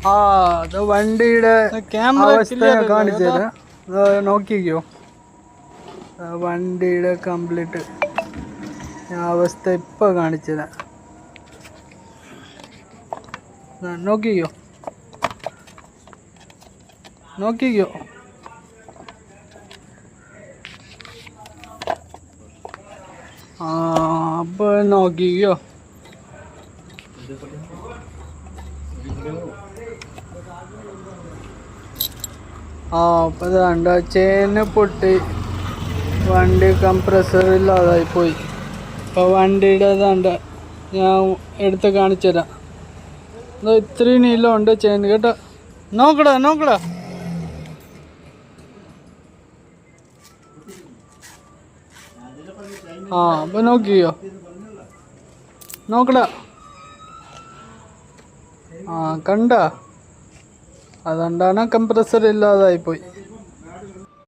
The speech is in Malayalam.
ആ അത് വണ്ടിയുടെ അവസ്ഥ കാണിച്ചു തരാം. നോക്കിക്കോ, വണ്ടിയുടെ കംപ്ലീറ്റ് അവസ്ഥ ഇപ്പൊ കാണിച്ചു തരാം. നോക്കിക്കോ നോക്കിക്കോ. അപ്പൊ നോക്കിക്കോ. അപ്പൊ വേണ്ട, ചെയിന് പൊട്ടി വണ്ടി കംപ്രസർ ഇല്ലാതായി പോയി. അപ്പോൾ വണ്ടിയുടെ വേണ്ട ഞാൻ എടുത്ത് കാണിച്ചു തരാം. ഇത്രയും നീളമുണ്ട് ചെയിൻ കേട്ടോ. നോക്കടാ നോക്കടാ. അപ്പൊ നോക്കിയോ, നോക്കടാ. കണ്ട അതുകൊണ്ടാണ് കംപ്രസർ ഇല്ലാതായി പോയി.